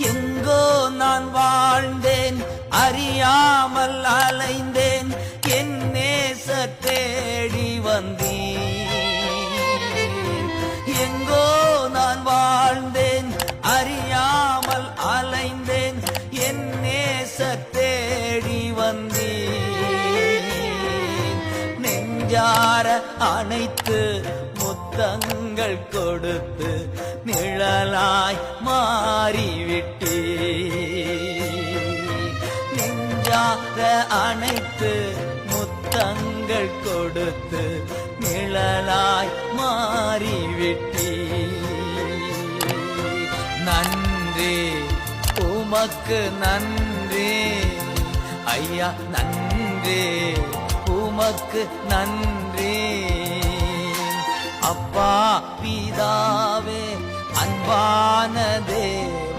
எங்கோ நான் வாழ்ந்தேன், அறியாமல் அலைந்தேன், என் நேசர் தேடி வந்தீர். எங்கோ நான் வாழ்ந்தேன், அறியாமல் அலைந்தேன், என் நேசர் தேடி வந்தீர். நெஞ்சார அணைத்து முத்தங்கள் கொடுத்து நிழலாய் மாறிவிட்டீர். நெஞ்சார அணைத்து முத்தங்கள் கொடுத்து நிழலாய் மாறிவிட்டீர். நன்றி உமக்கு நன்றி ஐயா, நன்றி உமக்கு நன்றி. அப்பா பிதாவே, அன்பான தேவனே,